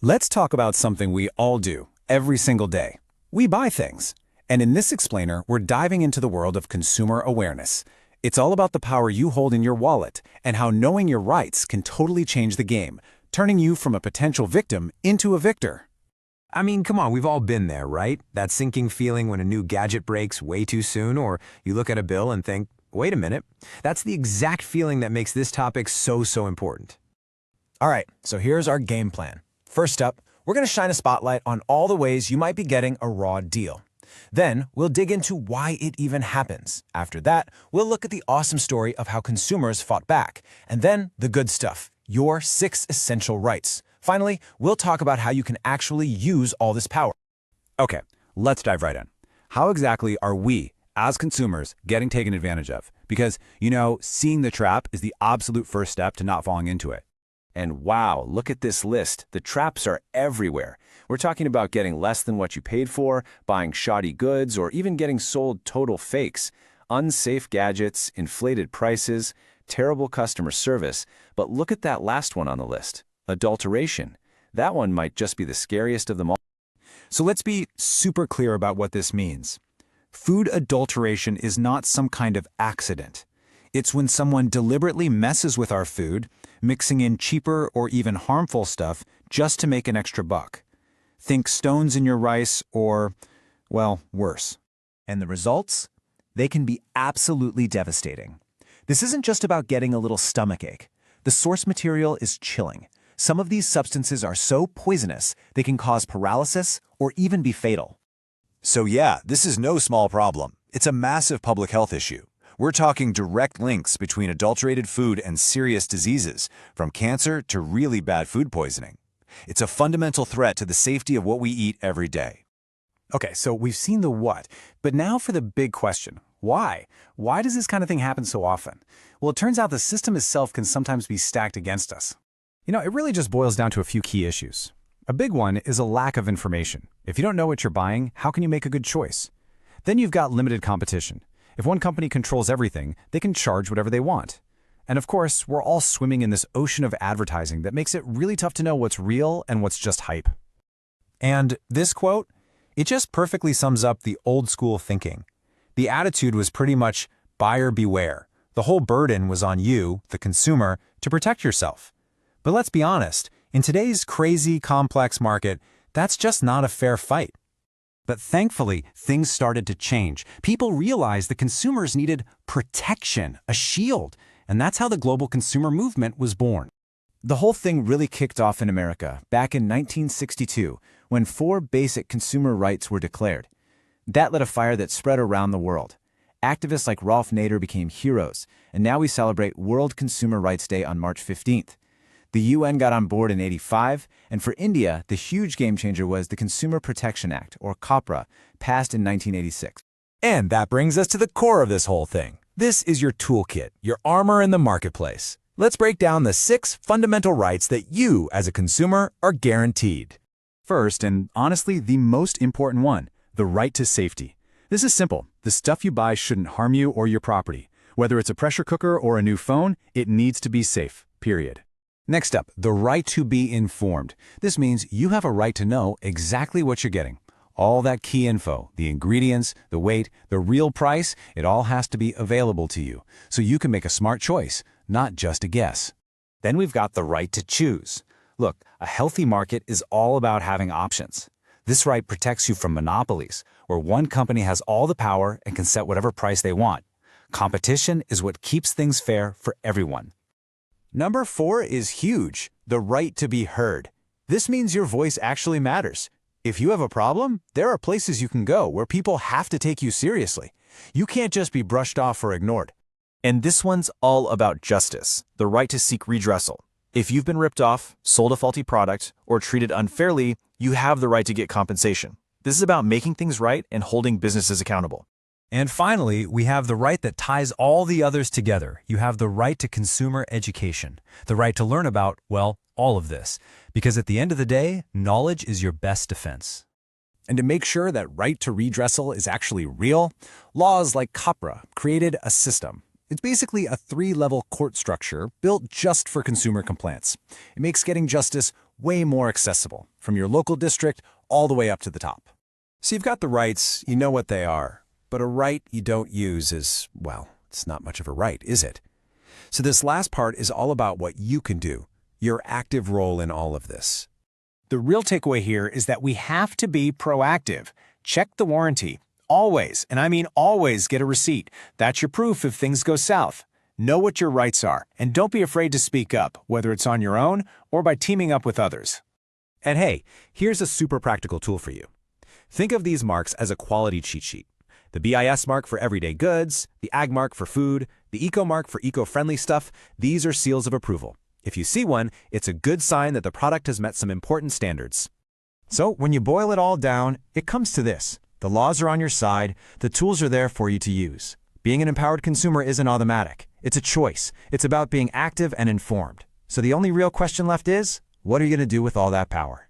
Let's talk about something we all do every single day. We buy things. And in this explainer, we're diving into the world of consumer awareness. It's all about the power you hold in your wallet and how knowing your rights can totally change the game, turning you from a potential victim into a victor. I mean, come on, we've all been there, right? That sinking feeling when a new gadget breaks way too soon, or you look at a bill and think, wait a minute. That's the exact feeling that makes this topic so important. All right, so here's our game plan. First up, we're going to shine a spotlight on all the ways you might be getting a raw deal. Then, we'll dig into why it even happens. After that, we'll look at the awesome story of how consumers fought back. And then, the good stuff, your 6 essential rights. Finally, we'll talk about how you can actually use all this power. Okay, let's dive right in. How exactly are we, as consumers, getting taken advantage of? Because, seeing the trap is the absolute first step to not falling into it. And wow, look at this list. The traps are everywhere. We're talking about getting less than what you paid for, buying shoddy goods, or even getting sold total fakes, unsafe gadgets, inflated prices, terrible customer service. But look at that last one on the list, adulteration. That one might just be the scariest of them all. So let's be super clear about what this means. Food adulteration is not some kind of accident. It's when someone deliberately messes with our food, mixing in cheaper or even harmful stuff just to make an extra buck. Think stones in your rice or, well, worse. And the results? They can be absolutely devastating. This isn't just about getting a little stomachache. The source material is chilling. Some of these substances are so poisonous they can cause paralysis or even be fatal. So yeah, this is no small problem. It's a massive public health issue. We're talking direct links between adulterated food and serious diseases, from cancer to really bad food poisoning. It's a fundamental threat to the safety of what we eat every day. Okay, so we've seen the what, but now for the big question. Why? Why does this kind of thing happen so often? Well, it turns out the system itself can sometimes be stacked against us. It really just boils down to a few key issues. A big one is a lack of information. If you don't know what you're buying, how can you make a good choice? Then you've got limited competition. If one company controls everything, they can charge whatever they want. And of course, we're all swimming in this ocean of advertising that makes it really tough to know what's real and what's just hype. And this quote, it just perfectly sums up the old school thinking. The attitude was pretty much buyer beware. The whole burden was on you, the consumer, to protect yourself. But let's be honest, in today's crazy, complex market, that's just not a fair fight. But thankfully, things started to change. People realized the consumers needed protection, a shield, and that's how the global consumer movement was born. The whole thing really kicked off in America back in 1962, when 4 basic consumer rights were declared. That lit a fire that spread around the world. Activists like Ralph Nader became heroes, and now we celebrate World Consumer Rights Day on March 15th. The UN got on board in '85, and for India, the huge game changer was the Consumer Protection Act, or COPRA, passed in 1986. And that brings us to the core of this whole thing. This is your toolkit, your armor in the marketplace. Let's break down the 6 fundamental rights that you, as a consumer, are guaranteed. First, and honestly the most important one, the right to safety. This is simple. The stuff you buy shouldn't harm you or your property. Whether it's a pressure cooker or a new phone, it needs to be safe, period. Next up, the right to be informed. This means you have a right to know exactly what you're getting. All that key info, the ingredients, the weight, the real price, it all has to be available to you, so you can make a smart choice, not just a guess. Then we've got the right to choose. Look, a healthy market is all about having options. This right protects you from monopolies, where one company has all the power and can set whatever price they want. Competition is what keeps things fair for everyone. Number 4 is huge, the right to be heard. This means your voice actually matters. If you have a problem, there are places you can go where people have to take you seriously. You can't just be brushed off or ignored. And this one's all about justice, the right to seek redressal. If you've been ripped off, sold a faulty product, or treated unfairly, you have the right to get compensation. This is about making things right and holding businesses accountable. And finally, we have the right that ties all the others together. You have the right to consumer education, the right to learn about, well, all of this. Because at the end of the day, knowledge is your best defense. And to make sure that right to redressal is actually real, laws like COPRA created a system. It's basically a 3-level court structure built just for consumer complaints. It makes getting justice way more accessible, from your local district all the way up to the top. So you've got the rights, you know what they are, but a right you don't use is, well, it's not much of a right, is it? So this last part is all about what you can do, your active role in all of this. The real takeaway here is that we have to be proactive. Check the warranty. Always, and I mean always, get a receipt. That's your proof if things go south. Know what your rights are, and don't be afraid to speak up, whether it's on your own or by teaming up with others. And hey, here's a super practical tool for you. Think of these marks as a quality cheat sheet. The BIS mark for everyday goods, the AG mark for food, the ECO mark for eco-friendly stuff, these are seals of approval. If you see one, it's a good sign that the product has met some important standards. So when you boil it all down, it comes to this. The laws are on your side, the tools are there for you to use. Being an empowered consumer isn't automatic. It's a choice. It's about being active and informed. So the only real question left is, what are you going to do with all that power?